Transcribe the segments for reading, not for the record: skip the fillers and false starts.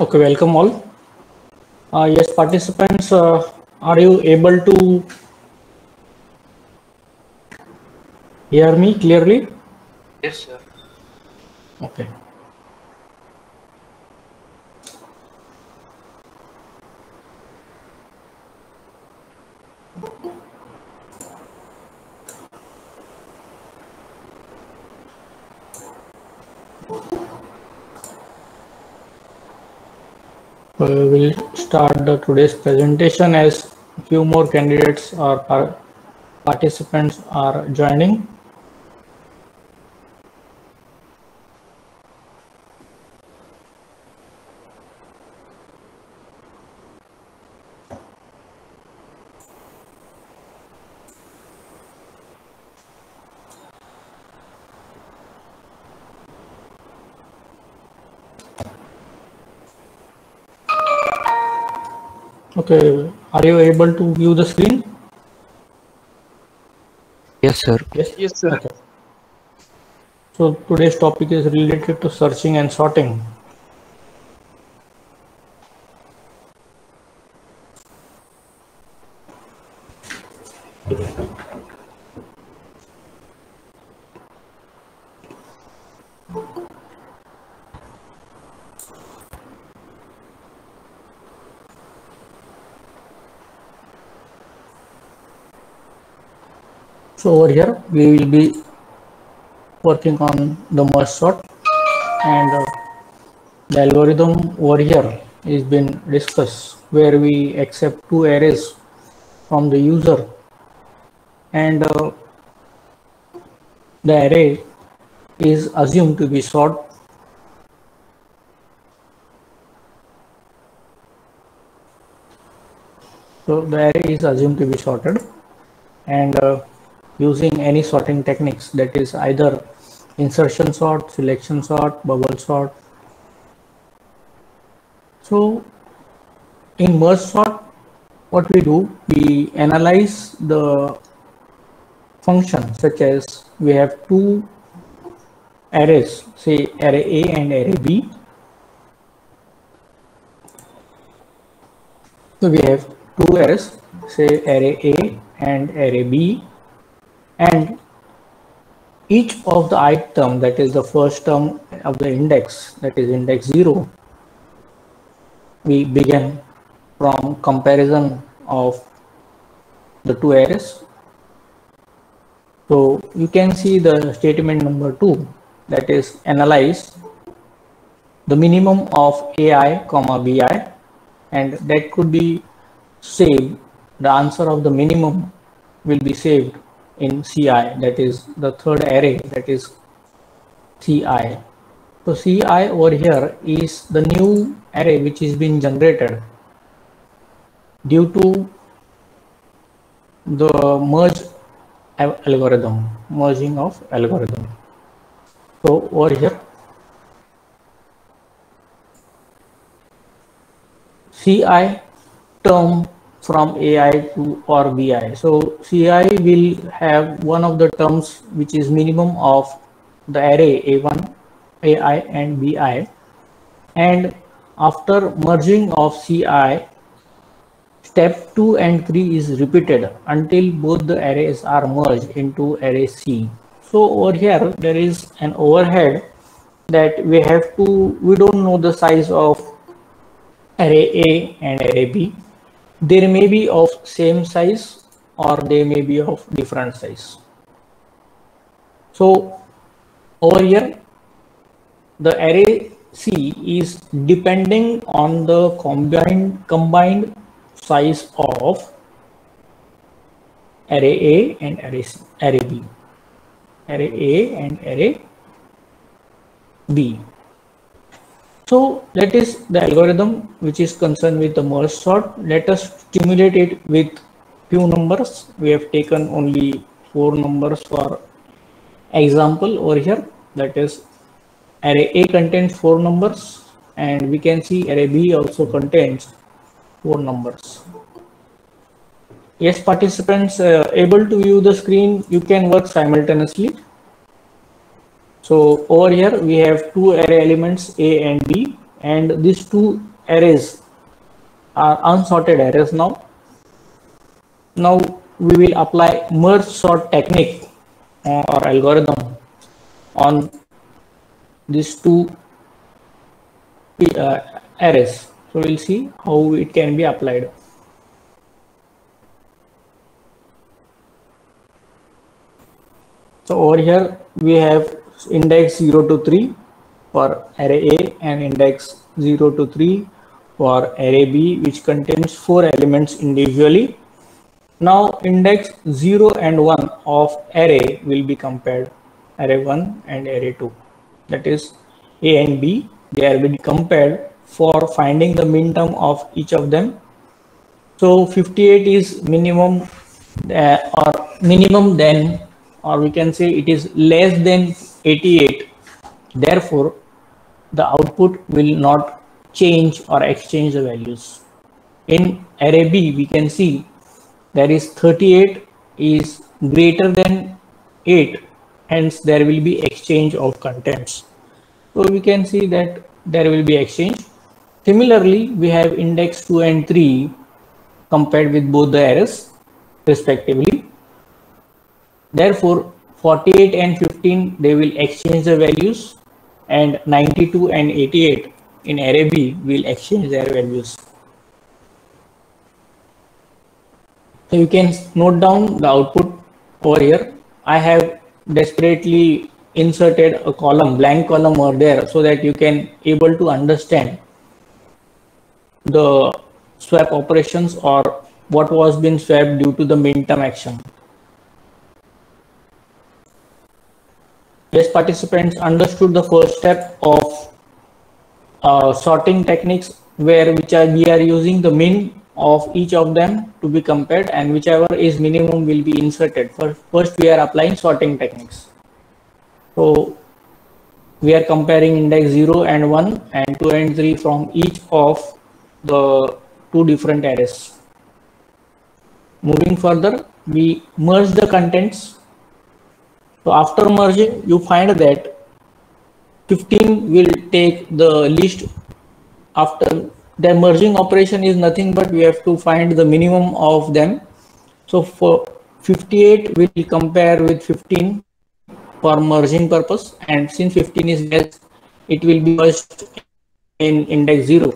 Okay, welcome all. Yes, participants, are you able to hear me clearly? Yes, sir. Okay. We'll start today's presentation as few more candidates or participants are joining. Okay, are you able to view the screen? Yes, sir. Yes. Yes, sir. Okay. So today's topic is related to searching and sorting. So over here we will be working on the merge sort, and the algorithm over here is been discussed, where we accept two arrays from the user, and the array is assumed to be sort. So the array is assumed to be sorted, and using any sorting techniques, that is either insertion sort, selection sort, bubble sort. So in merge sort, what we do, we analyze the function, such as we have two arrays, say array A and array B. So we have two arrays, say array A and array B, and each of the item, that is the first term of the index, that is index 0, we begin from comparison of the two arrays. So you can see the statement number 2, that is analyze the minimum of AI comma BI, and that could be saved. The answer of the minimum will be saved in CI, that is the third array, that is CI. So CI over here is the new array which is being generated due to the merging of algorithm. So over here CI term from AI to or BI. So CI will have one of the terms which is minimum of the array A1, AI and BI, and after merging of CI, step 2 and 3 is repeated until both the arrays are merged into array C. So over here there is an overhead that we don't know the size of array A and array B. They may be of same size or they may be of different size. So over here the array C is depending on the combined size of array A and array B, array A and array B. So that is the algorithm which is concerned with the merge sort. Let us stimulate it with few numbers. We have taken only 4 numbers for example over here. That is array A contains 4 numbers, and we can see array B also contains 4 numbers. Yes, participants able to view the screen, you can work simultaneously. So over here we have 2 array elements A and B, and these 2 arrays are unsorted arrays now. Now we will apply merge sort technique or algorithm on these 2 arrays. So we'll see how it can be applied. So over here we have index 0 to 3 for array A and index 0 to 3 for array B, which contains 4 elements individually. Now index 0 and 1 of array will be compared, array 1 and array 2. That is A and B, they are being compared for finding the min term of each of them. So 58 is minimum or we can say it is less than 88. Therefore, the output will not change or exchange the values. In array B, we can see there is 38 is greater than 8, hence there will be exchange of contents. So we can see that there will be exchange. Similarly, we have index 2 and 3 compared with both the arrays respectively. Therefore, 48 and 15 they will exchange the values, and 92 and 88 in array B will exchange their values. So you can note down the output over here. I have desperately inserted a column, blank column over there, so that you can able to understand the swap operations or what was being swapped due to the min term action. Yes, participants understood the first step of sorting techniques, where we are using the min of each of them to be compared, and whichever is minimum will be inserted. First we are applying sorting techniques. So we are comparing index 0 and 1 and 2 and 3 from each of the 2 different arrays. Moving further, we merge the contents. So after merging, you find that 15 will take the least after the merging operation is nothing but we have to find the minimum of them. So for 58 will compare with 15 for merging purpose, and since 15 is less, it will be merged in index 0.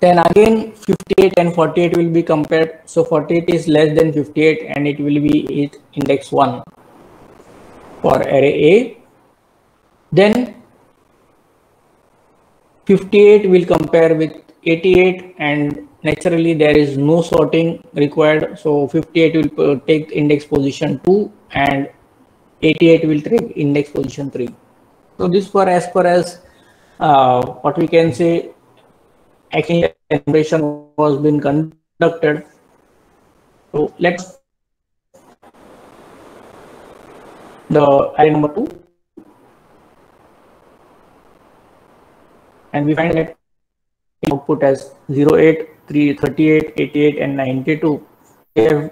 Then again 58 and 48 will be compared. So 48 is less than 58 and it will be index 1 for array A. Then 58 will compare with 88 and naturally there is no sorting required. So 58 will take index position 2 and 88 will take index position 3. So this for as far as what we can say exchange operation was been conducted. So let's the array number 2 and we find that output as 08, 38, 88 and 92. We have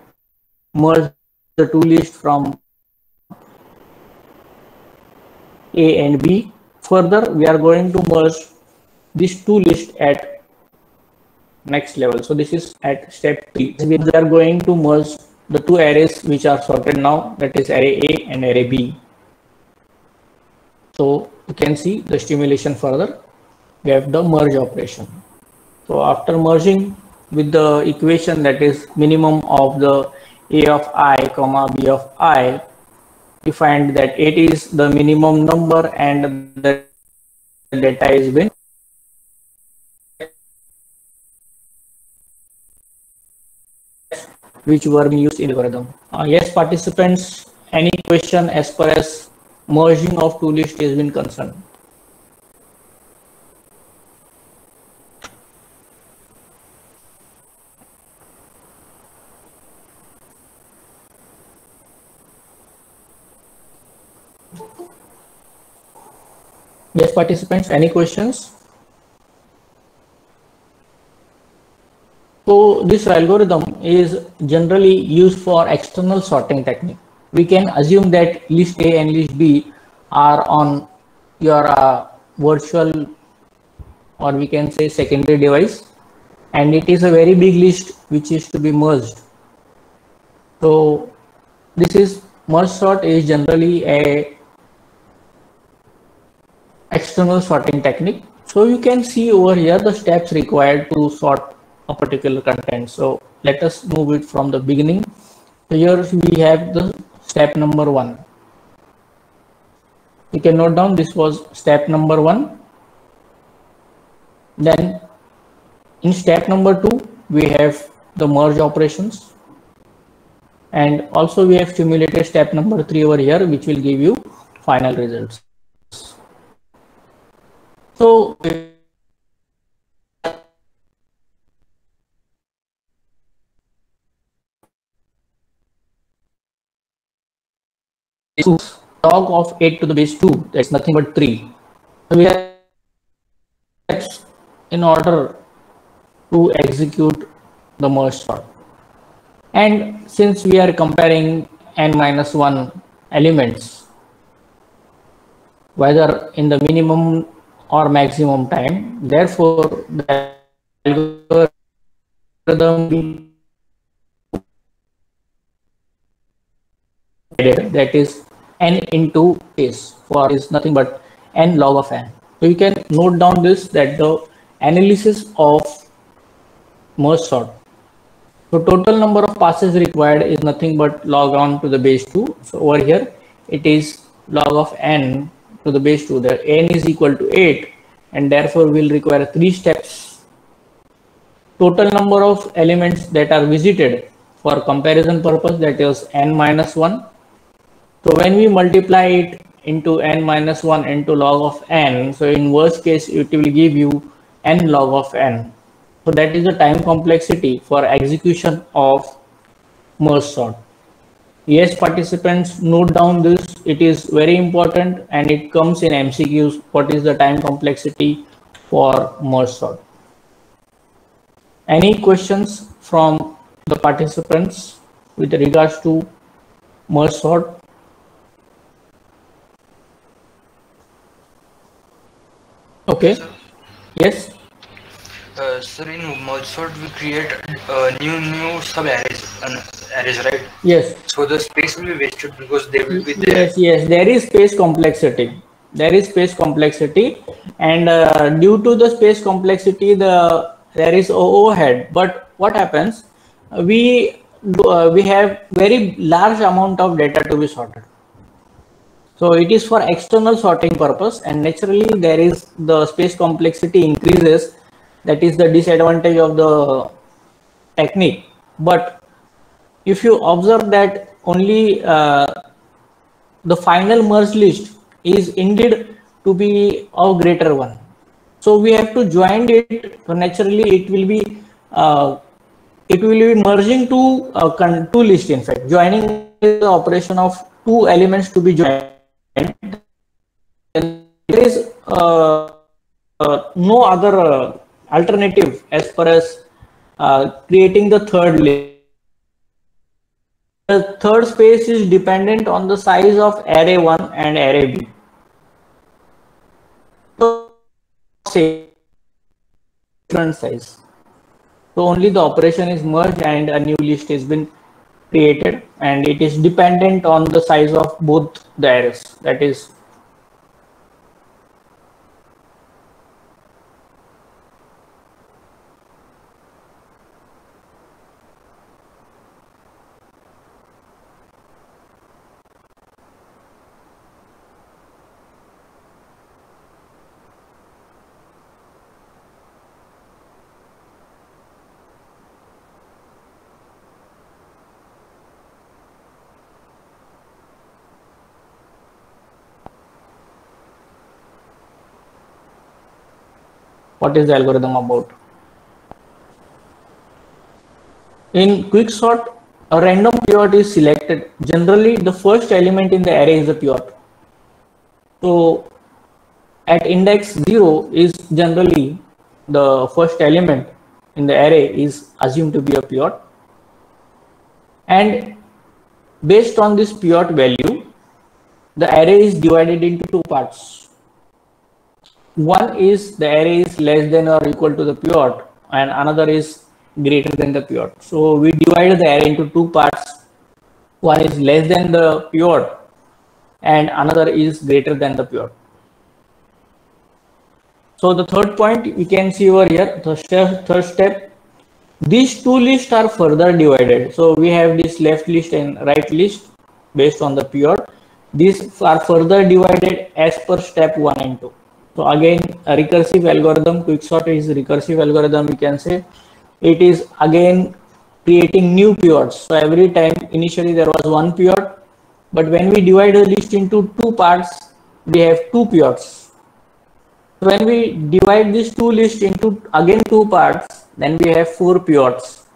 merged the two lists from A and B. Further, we are going to merge these two lists at next level. So this is at step 3. We are going to merge the two arrays which are sorted now, that is array A and array B. So you can see the stimulation further. We have the merge operation. So after merging with the equation that is minimum of the A of I comma B of I, we find that 8 is the minimum number and the data is been which were used in the algorithm. Yes, participants, any question as far as merging of two lists has been concerned? Yes, participants, any questions? So this algorithm is generally used for external sorting technique. We can assume that list A and list B are on your virtual or we can say secondary device, and it is a very big list which is to be merged. So this is merge sort is generally a external sorting technique. So you can see over here the steps required to sort a particular content. So let us move it from the beginning. So here we have the step number 1. You can note down this was step number 1. Then in step number 2 we have the merge operations, and also we have simulated step number 3 over here which will give you final results. So log of 8 to the base 2, that's nothing but 3. So we have steps in order to execute the merge sort. And since we are comparing n-1 elements, whether in the minimum or maximum time, therefore the algorithm that is n into base for is nothing but n log of n. So you can note down this that the analysis of merge sort. So total number of passes required is nothing but log on to the base 2. So over here it is log of n to the base 2. The n is equal to 8 and therefore will require 3 steps. Total number of elements that are visited for comparison purpose, that is n-1. So when we multiply it into n-1 into log of n, so in worst case it will give you n log of n. So that is the time complexity for execution of merge sort. Yes, participants, note down this. It is very important and it comes in MCQs. What is the time complexity for merge sort? Any questions from the participants with regards to merge sort? Okay. Yes. sir, in merge sort we create new sub arrays, right? Yes. So the space will be wasted because they will be there. Yes, there is space complexity. There is space complexity, and due to the space complexity, there is overhead. But what happens? We have very large amount of data to be sorted. So it is for external sorting purpose, and naturally there is the space complexity increases. That is the disadvantage of the technique. But if you observe that only the final merge list is indeed to be of greater one, so we have to join it. So naturally it will be merging two lists. In fact, joining is the operation of two elements to be joined. Then there is no other alternative as far as creating the third list. The third space is dependent on the size of array 1 and array B. So, different size. So only the operation is merged and a new list has been created, and it is dependent on the size of both the arrays. That is, what is the algorithm about? In quicksort, a random pivot is selected. Generally, the first element in the array is a pivot. So at index 0 is generally the first element in the array is assumed to be a pivot. And based on this pivot value, the array is divided into two parts. One is the array is less than or equal to the pivot, and another is greater than the pivot. So we divide the array into two parts. One is less than the pivot and another is greater than the pivot. So the third point we can see over here, the third step, these two lists are further divided. So we have this left list and right list based on the pivot. These are further divided as per step 1 and 2. So again, a recursive algorithm, quicksort is a recursive algorithm, we can say. It is again creating new pivots. So every time initially there was one pivot, but when we divide the list into two parts, we have two pivots. When we divide these two lists into again two parts, then we have four pivots,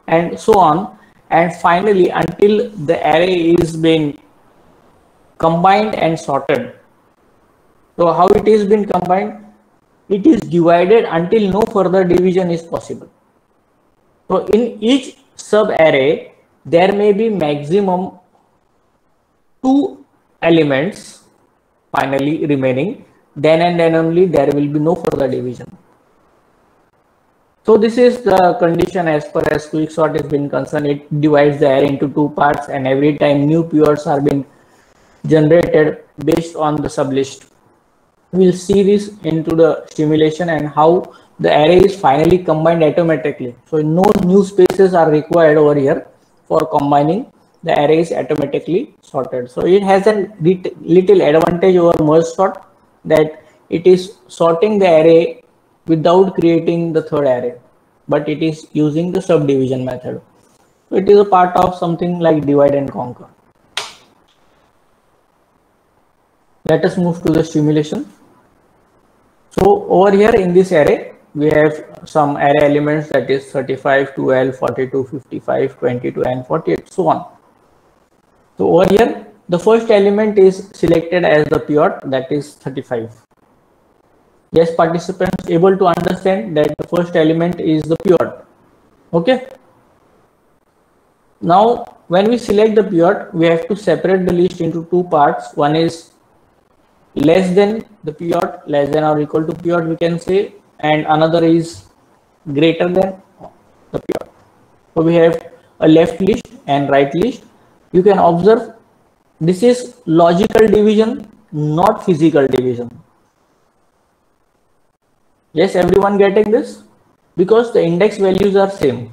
and so on. And finally, until the array is being combined and sorted. So how it is been combined? It is divided until no further division is possible. So in each sub array, there may be maximum two elements finally remaining. Then and then only there will be no further division. So this is the condition as far as quicksort is been concerned. It divides the array into two parts, and every time new pivots are being generated based on the sublist. We'll see this into the simulation and how the array is finally combined automatically. So no new spaces are required over here for combining. The array is automatically sorted. So it has a little advantage over merge sort, that it is sorting the array without creating the third array, but it is using the subdivision method. So it is a part of something like divide and conquer. Let us move to the simulation. So over here in this array, we have some array elements, that is 35, 12, 42, 55, 22, and 48, so on. So over here, the first element is selected as the pivot, that is 35. Yes, participants able to understand that the first element is the pivot. Okay. Now, when we select the pivot, we have to separate the list into two parts. One is less than the pivot, less than or equal to pivot, we can say, and another is greater than the period. So we have a left list and right list. You can observe this is logical division, not physical division. Yes, everyone getting this? Because the index values are same.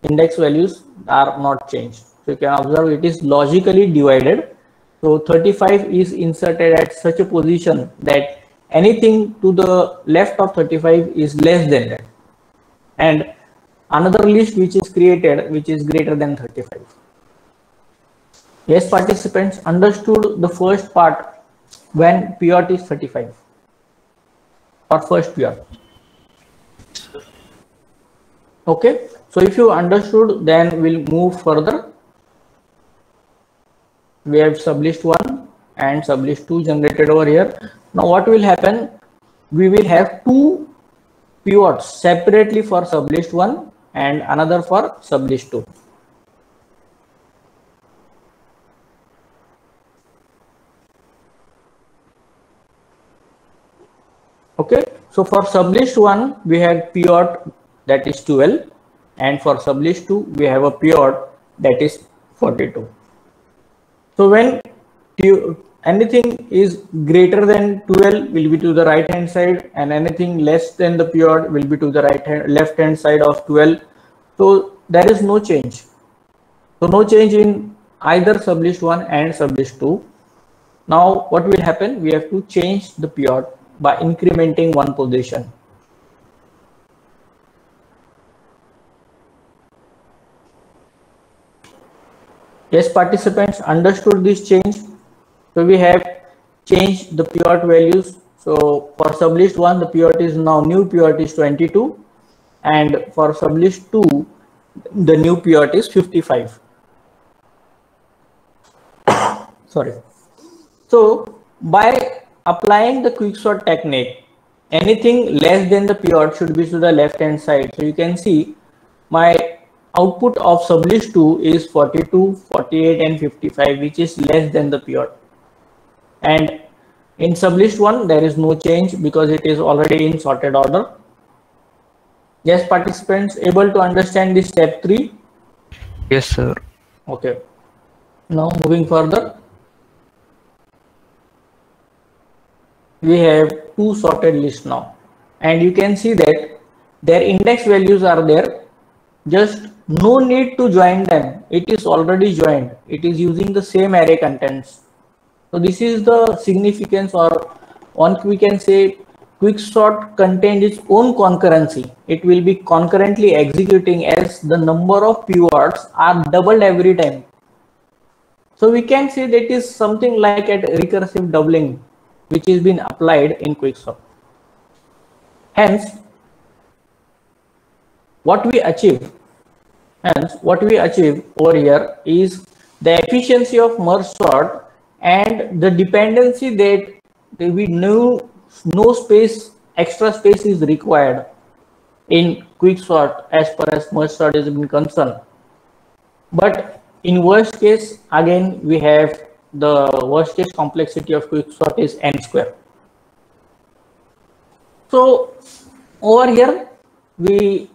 Index values are not changed. So you can observe it is logically divided. So 35 is inserted at such a position that anything to the left of 35 is less than that. And another list which is created which is greater than 35. Yes, participants understood the first part when pivot is 35 or first pivot. Okay, so if you understood, then we'll move further. We have sublist 1 and sublist 2 generated over here. Now what will happen? We will have two pivots separately for sublist 1 and another for sublist 2. Okay, so for sublist 1 we have pivot that is 12, and for sublist 2 we have a pivot that is 42. So when anything is greater than 12 will be to the right hand side, and anything less than the pivot will be to the left hand side of 12. So there is no change. So no change in either sublist 1 and sublist 2. Now what will happen? We have to change the pivot by incrementing one position. Yes, participants understood this change. So we have changed the pivot values. So for sublist 1 the pivot is now new pivot is 22, and for sublist 2 the new pivot is 55. Sorry. So by applying the quicksort technique, anything less than the pivot should be to the left hand side. So you can see my output of sublist 2 is 42, 48 and 55, which is less than the pivot. And in sublist 1 there is no change because it is already in sorted order. Yes, participants able to understand this step 3? Yes, sir. Okay. Now moving further. We have two sorted lists now, and you can see that their index values are there. Just no need to join them. It is already joined. It is using the same array contents. So this is the significance, or we can say quicksort contains its own concurrency. It will be concurrently executing as the number of pivots are doubled every time. So we can say that is something like a recursive doubling which is been applied in quicksort. Hence, what we achieve over here is the efficiency of merge sort and the dependency that we know no space, extra space is required in quicksort as far as merge sort is concerned. But in worst case, again we have the worst case complexity of quicksort is n square. So over here we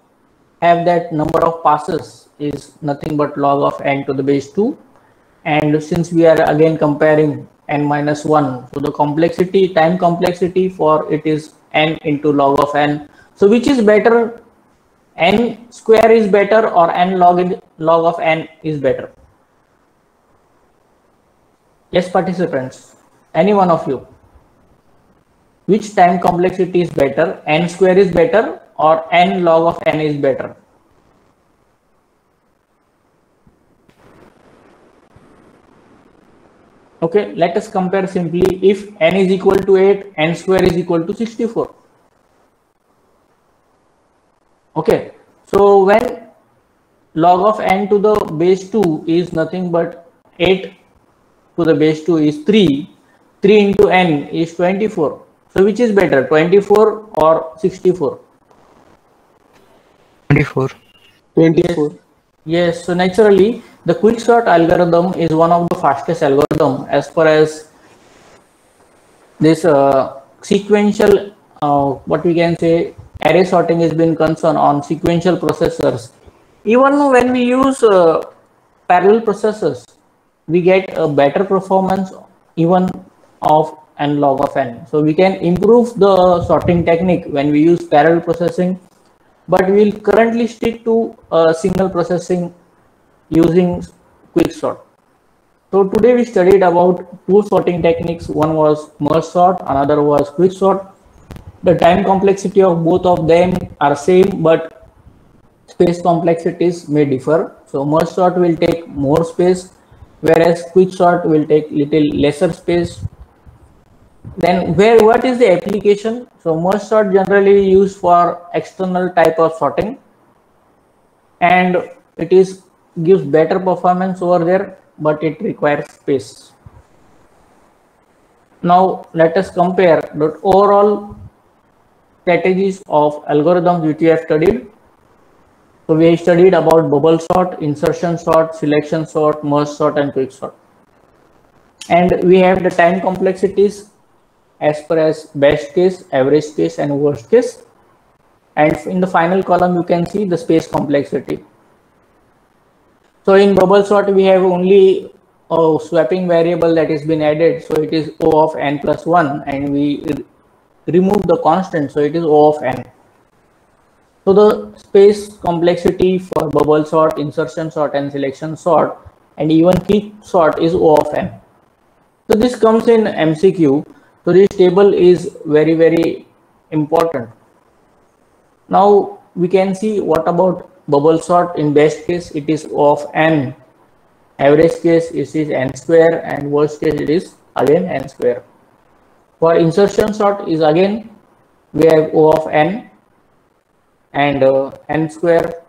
have that number of passes is nothing but log of n to the base 2, and since we are again comparing n minus 1, so the complexity, time complexity for it is n into log of n. So which is better, n square is better or n log of n is better? Yes, participants, any one of you, which time complexity is better, n square is better or n log of n is better? Okay, let us compare simply. If n is equal to 8, n square is equal to 64. Okay, so when log of n to the base 2 is nothing but 8 to the base 2 is 3, 3 into n is 24. So which is better, 24 or 64? 24. 24. Yes, so naturally the quicksort algorithm is one of the fastest algorithm as far as this sequential what we can say array sorting has been concerned on sequential processors. Even when we use parallel processors, we get a better performance even of n log of n. So we can improve the sorting technique when we use parallel processing, but we will currently stick to single processing using quicksort. So today we studied about two sorting techniques. One was merge sort, another was quicksort. The time complexity of both of them are same, but space complexities may differ. So merge sort will take more space, whereas quicksort will take little lesser space. Then what is the application? So merge sort generally used for external type of sorting, and it is gives better performance over there, but it requires space. Now let us compare the overall strategies of algorithms which we have studied. So we have studied about bubble sort, insertion sort, selection sort, merge sort, and quicksort. And we have the time complexities as per as best case, average case, and worst case. And in the final column, you can see the space complexity. So in bubble sort, we have only a swapping variable that has been added. So it is O of n plus 1, and we remove the constant. So it is O of n. So the space complexity for bubble sort, insertion sort, and selection sort, and even quicksort is O of n. So this comes in MCQ. So this table is very, very important. Now we can see what about bubble sort. In best case, it is O of n. Average case, it is n square, and worst case, it is again n square. For insertion sort is again, we have O of n and n square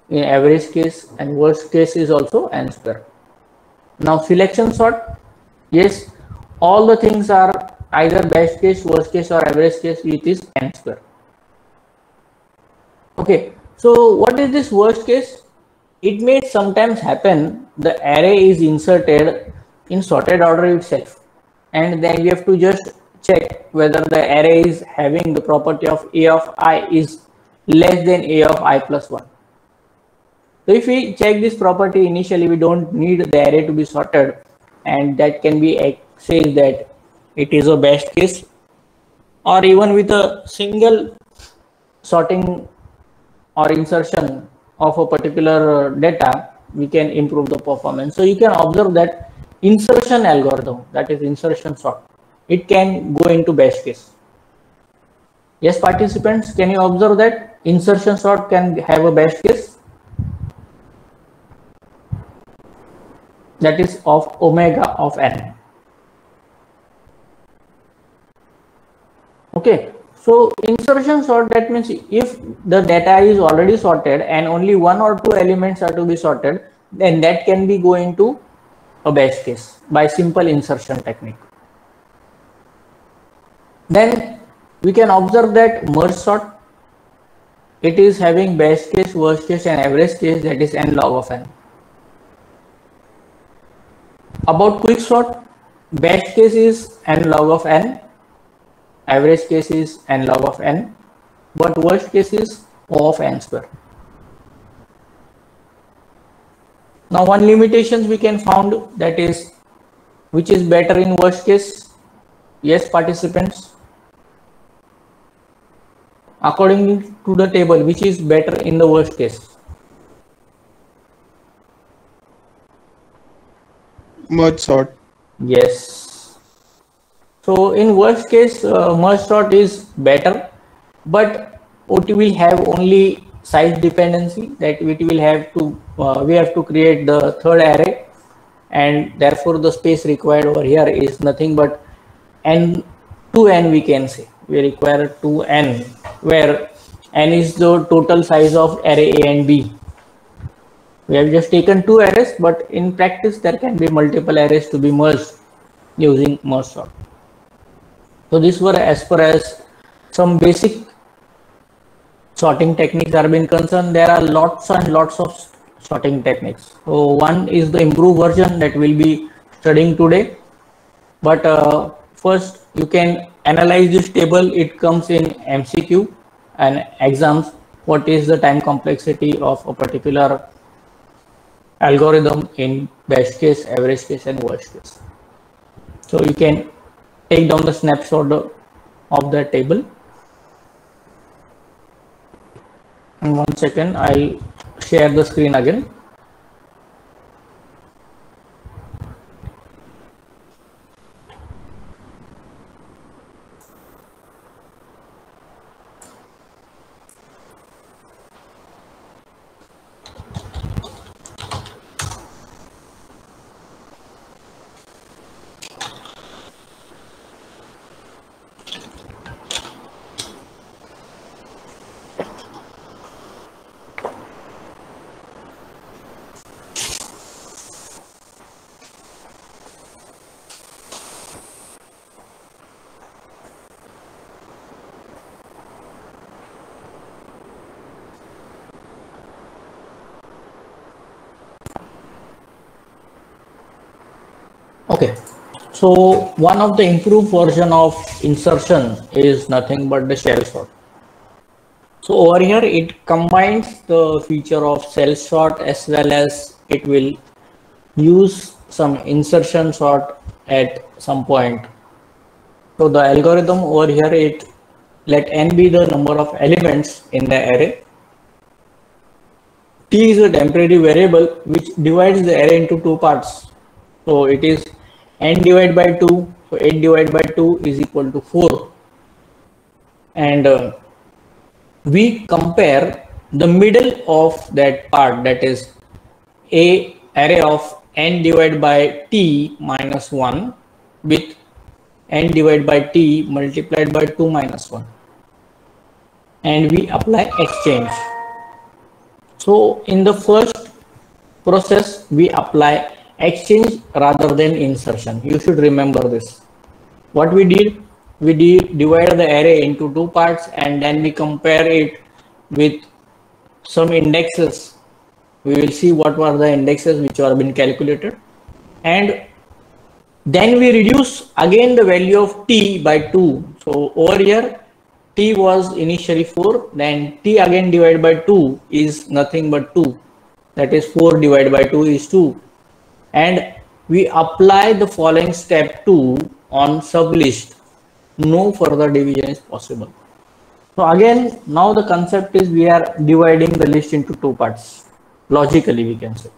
in average case, and worst case is also n square. Now selection sort, yes, all the things are either best case, worst case, or average case, which is n square. Okay, so what is this worst case? It may sometimes happen the array is inserted in sorted order itself, and then we have to just check whether the array is having the property of a of I is less than a of I plus 1. So if we check this property initially, we don't need the array to be sorted, and that can be says that it is a best case, or even with a single sorting or insertion of a particular data, we can improve the performance. So you can observe that insertion algorithm, that is insertion sort, it can go into best case. Yes, participants, can you observe that insertion sort can have a best case? That is of omega of n. Okay, so insertion sort, that means if the data is already sorted and only one or two elements are to be sorted, then that can be going to a best case by simple insertion technique. Then we can observe that merge sort, it is having best case, worst case, and average case, that is n log of n. About quicksort, best case is n log of n, average case is n log of n, but worst case is O of n square. Now one limitation we can found, that is which is better in worst case. Yes, participants, according to the table, which is better in the worst case? Merge sort. Yes. So in worst case, merge sort is better, but it will have only size dependency, that it will have to we have to create the third array, and therefore the space required over here is nothing but n to n, we can say we require 2n, where n is the total size of array A and B. We have just taken two arrays, but in practice there can be multiple arrays to be merged using merge sort. So these were as far as some basic sorting techniques are being concerned. There are lots and lots of sorting techniques. So one is the improved version that we'll be studying today, but first you can analyze this table. It comes in MCQ and exams. What is the time complexity of a particular algorithm in best case, average case, and worst case? So you can take down the snapshot of the table. And 1 second, I'll share the screen again. Okay, so one of the improved version of insertion is nothing but the shell sort. So over here it combines the feature of shell sort as well as it will use some insertion sort at some point. So the algorithm over here, it let n be the number of elements in the array. T is a temporary variable which divides the array into two parts. So it is n divided by 2. So 8 divided by 2 is equal to 4. And we compare the middle of that part, that is a array of n divided by t minus 1 with n divided by t multiplied by 2 minus 1. And we apply exchange. So in the first process, we apply exchange rather than insertion. You should remember this. What we did divide the array into two parts and then we compare it with some indexes. We will see what were the indexes which are been calculated, and then we reduce again the value of t by 2. So over here t was initially 4, then t again divided by 2 is nothing but 2, that is 4 divided by 2 is 2. And we apply the following step 2 on sublist. No further division is possible. So again, now the concept is we are dividing the list into two parts, logically we can say,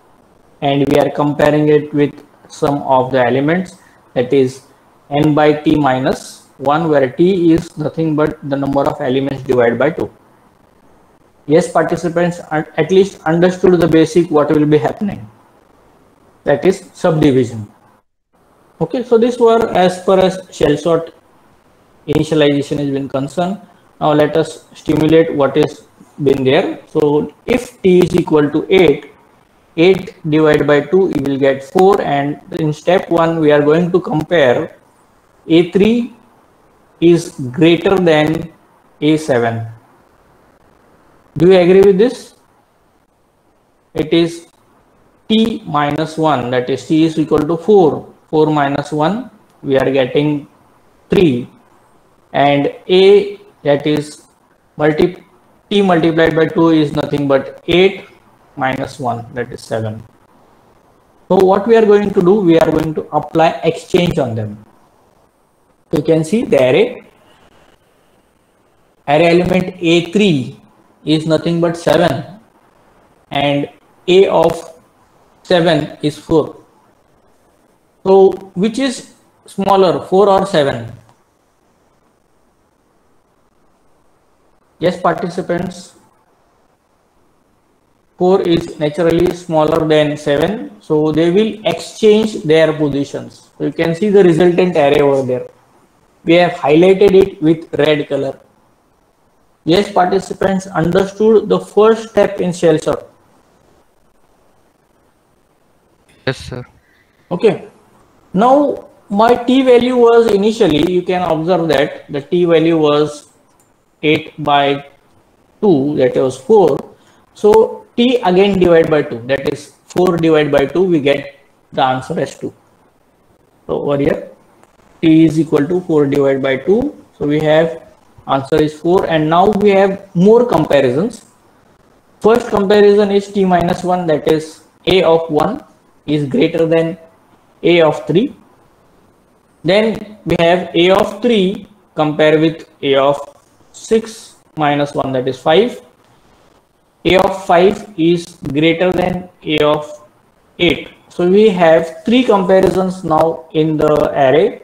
and we are comparing it with some of the elements, that is n by t minus 1, where t is nothing but the number of elements divided by 2. Yes, participants at least understood the basic what will be happening, that is subdivision. Okay, so this were as far as shell sort initialization has been concerned. Now let us stimulate what is been there. So if t is equal to 8, 8 divided by 2, you will get 4, and in step 1 we are going to compare A3 is greater than A7. Do you agree with this? It is t minus 1, that is t is equal to 4. 4 minus 1, we are getting 3. And a, that is t multiplied by 2 is nothing but 8 minus 1, that is 7. So what we are going to do, we are going to apply exchange on them. You can see the array element A3 is nothing but 7 and A of 7 is 4. So which is smaller, 4 or 7? Yes, participants, 4 is naturally smaller than 7, so they will exchange their positions. So you can see the resultant array over there. We have highlighted it with red color. Yes, participants understood the first step in shell sort. Yes, sir. Okay. Now my t value was initially, you can observe that the t value was 8 by 2, that was 4. So t again divided by 2, that is 4 divided by 2, we get the answer as 2. So over here t is equal to 4 divided by 2. So we have answer is 4, and now we have more comparisons. First comparison is t minus 1, that is a of 1 is greater than a of 3. Then we have a of 3 compare with a of 6 minus 1, that is 5. A of 5 is greater than a of 8. So we have 3 comparisons now in the array,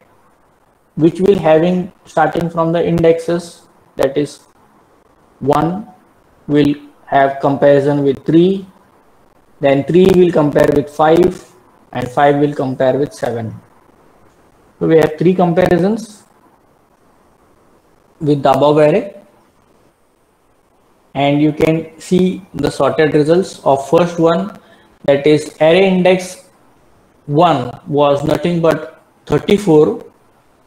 which will having starting from the indexes, that is 1 will have comparison with 3, then 3 will compare with 5, and 5 will compare with 7. So we have 3 comparisons with the above array, and you can see the sorted results of first one, that is array index 1 was nothing but 34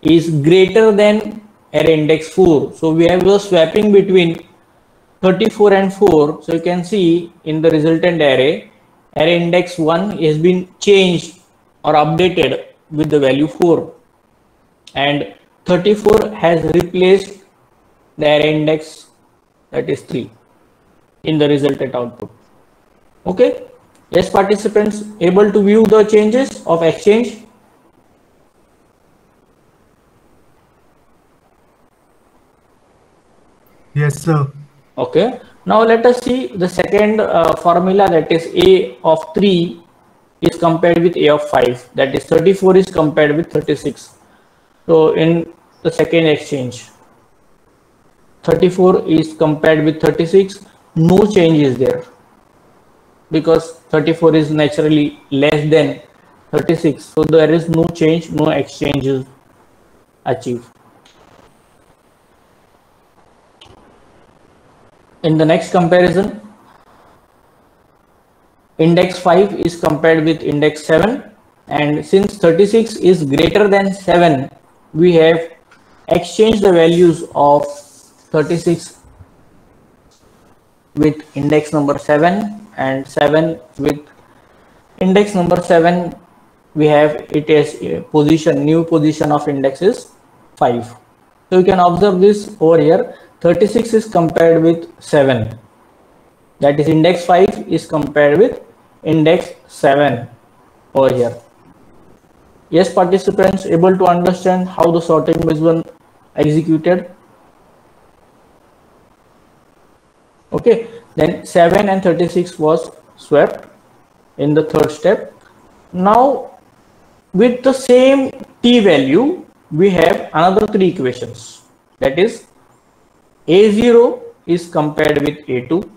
is greater than array index 4. So we have a swapping between 34 and 4. So you can see in the resultant array index 1 has been changed or updated with the value 4, and 34 has replaced the array index, that is 3, in the resultant output. Okay. Yes, participants, able to view the changes of exchange? Yes, sir. Okay. Now let us see the second formula, that is a of 3 is compared with a of 5, that is 34 is compared with 36. So in the second exchange, 34 is compared with 36, no change is there, because 34 is naturally less than 36. So there is no change, no exchange is achieved. In the next comparison, index 5 is compared with index 7, and since 36 is greater than 7, we have exchanged the values of 36 with index number 7 and 7 with index number 7. We have it as a position, new position of index is 5. So you can observe this over here. 36 is compared with 7, that is index 5 is compared with index 7 over here. Yes, participants, able to understand how the sorting was one executed? Okay, then 7 and 36 was swapped in the third step. Now with the same t value, we have another 3 equations, that is A0 is compared with A2,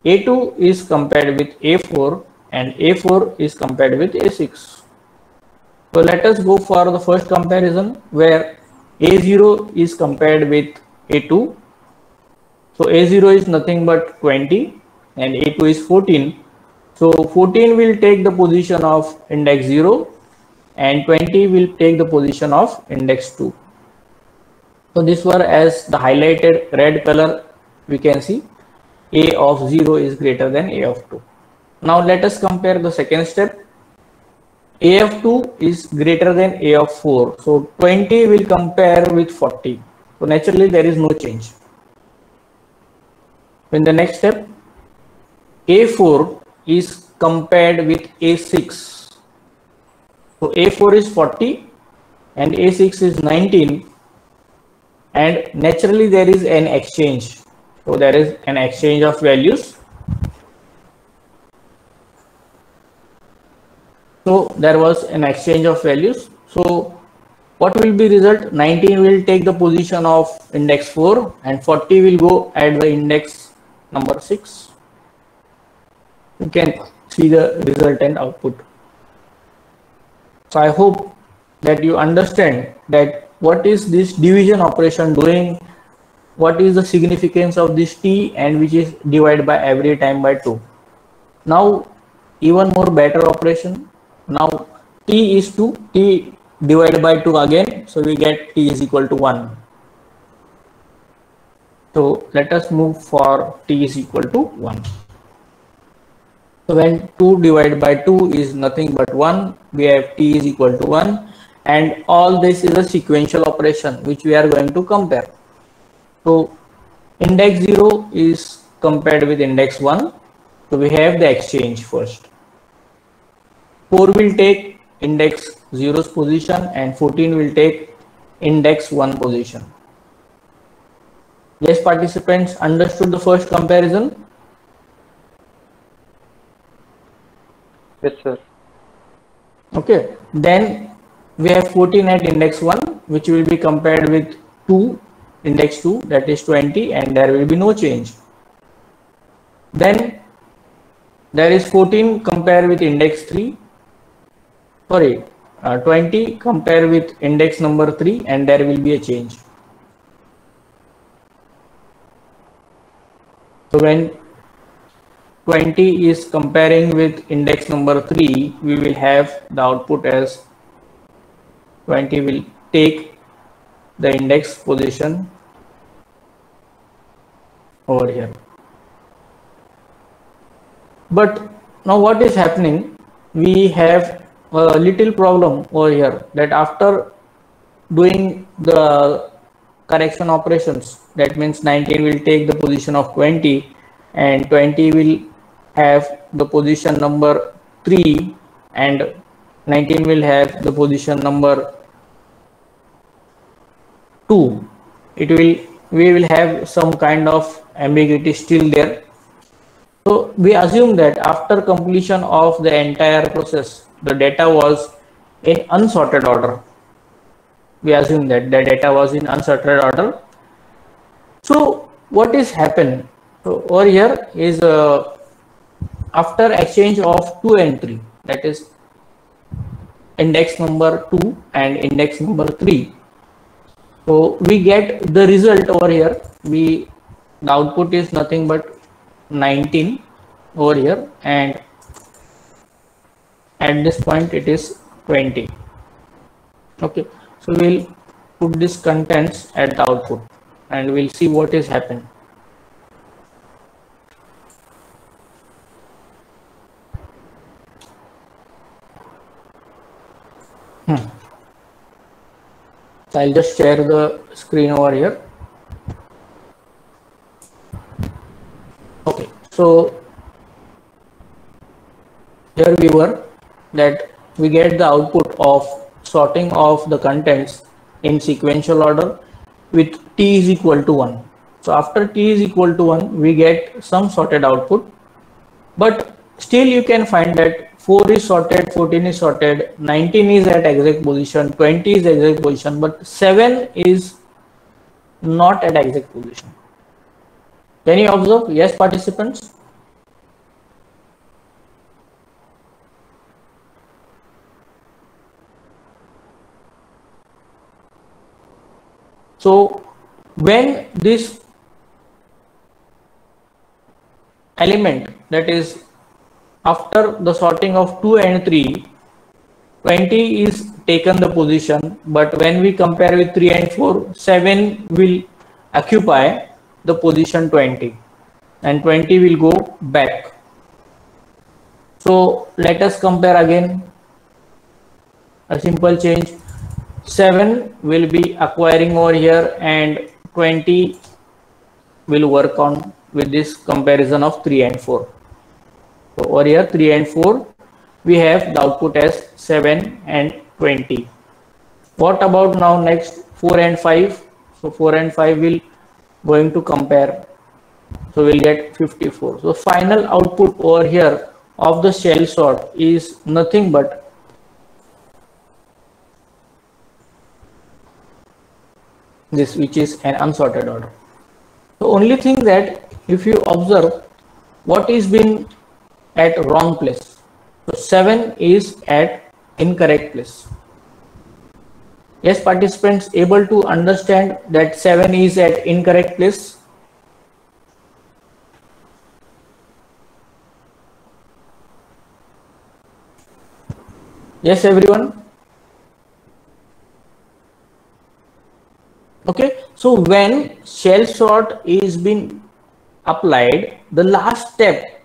A2 is compared with A4, and A4 is compared with A6. So let us go for the first comparison, where A0 is compared with A2. So A0 is nothing but 20 and A2 is 14. So 14 will take the position of index 0 and 20 will take the position of index 2. So this one, as the highlighted red color, we can see A of 0 is greater than A of 2. Now let us compare the second step. A of 2 is greater than A of 4. So 20 will compare with 40. So naturally there is no change. In the next step, A4 is compared with A6. So A4 is 40 and A6 is 19. And naturally there is an exchange. So there is an exchange of values. So there was an exchange of values. So what will be result? 19 will take the position of index 4 and 40 will go at the index number 6. You can see the resultant output. So I hope that you understand that what is this division operation doing, what is the significance of this t, and which is divided by every time by 2. Now even more better operation. Now t is 2, t divided by 2 again, so we get t is equal to 1. So let us move for t is equal to 1. So when 2 divided by 2 is nothing but 1, we have t is equal to 1. and all this is a sequential operation which we are going to compare. So index 0 is compared with index 1. So we have the exchange first. 4 will take index 0's position and 14 will take index 1 position. Yes, participants understood the first comparison? Yes, sir. Okay, then we have 14 at index 1 which will be compared with 2, index 2, that is 20, and there will be no change. Then there is 14 compared with index 3, sorry, 20 compared with index number 3, and there will be a change. So when 20 is comparing with index number 3, we will have the output as 20 will take the index position over here. But now what is happening? We have a little problem over here, that after doing the correction operations, that means 19 will take the position of 20 and 20 will have the position number 3 and 19 will have the position number 2. We will have some kind of ambiguity still there. So we assume that after completion of the entire process, the data was in unsorted order. We assume that the data was in unsorted order. So what is happened? So over here is after exchange of 2 and 3, that is index number 2 and index number 3. So we get the result over here. The output is nothing but 19 over here, and at this point it is 20. Okay, so we'll put this contents at the output and we'll see what is happening. So I'll just share the screen over here. Okay, so here we were that we get the output of sorting of the contents in sequential order with t is equal to 1. So after t is equal to 1, we get some sorted output, but still you can find that 4 is sorted, 14 is sorted, 19 is at exact position, 20 is exact position, but 7 is not at exact position. Can you observe? Yes, participants? So when this element, that is after the sorting of 2 and 3, 20 is taken the position, but when we compare with 3 and 4, 7 will occupy the position 20 and 20 will go back. So let us compare again. A simple change. 7 will be acquiring over here and 20 will work on with this comparison of 3 and 4. So over here 3 and 4 we have the output as 7 and 20. What about now next 4 and 5? So 4 and 5 will going to compare. So we'll get 54. So final output over here of the shell sort is nothing but this, which is an unsorted order. The only thing that if you observe what is been at wrong place. So 7 is at incorrect place. Yes, participants able to understand that 7 is at incorrect place? Yes, everyone? Okay, so when shell sort is been applied, the last step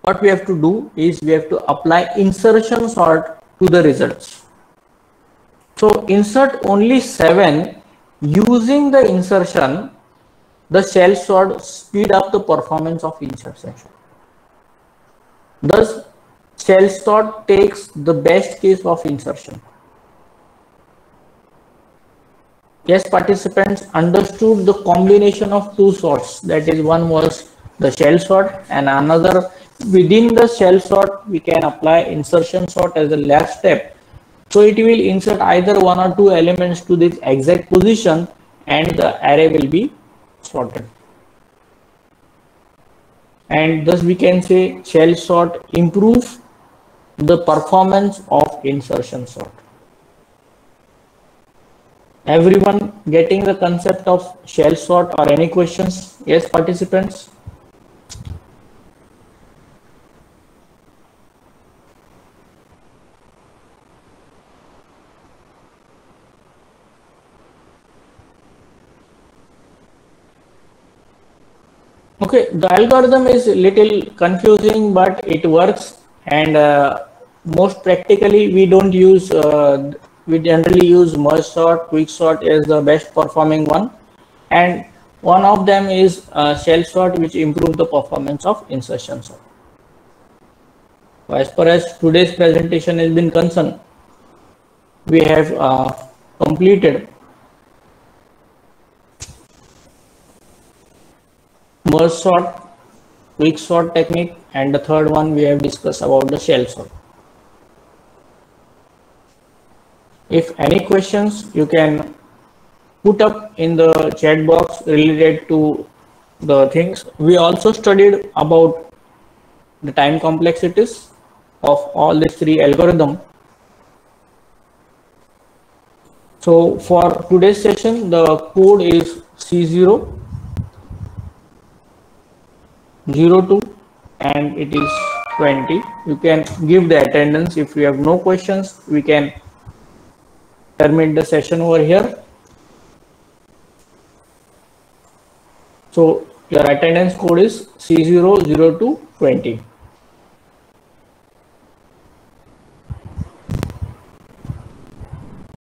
what we have to do is we have to apply insertion sort to the results. So insert only 7. Using the insertion, the shell sort speed up the performance of insertion. Thus, shell sort takes the best case of insertion. Yes, participants understood the combination of two sorts. That is, one was the shell sort, and another within the shell sort we can apply insertion sort as the last step. So it will insert either one or two elements to this exact position, and the array will be sorted. And thus we can say shell sort improves the performance of insertion sort. Everyone getting the concept of shell sort, or any questions? Yes, participants? Okay, the algorithm is little confusing, but it works, and most practically we don't use, we generally use merge sort, quick sort as the best performing one, and one of them is shell sort, which improves the performance of insertion sort. So as far as today's presentation has been concerned, we have completed merge sort, quick sort technique, and the third one we have discussed about the shell sort. If any questions, you can put up in the chat box related to the things. We also studied about the time complexities of all these three algorithms. So for today's session, the code is C0 02 and it is 20. You can give the attendance. If you have no questions, we can terminate the session over here. So your attendance code is C0 02 20.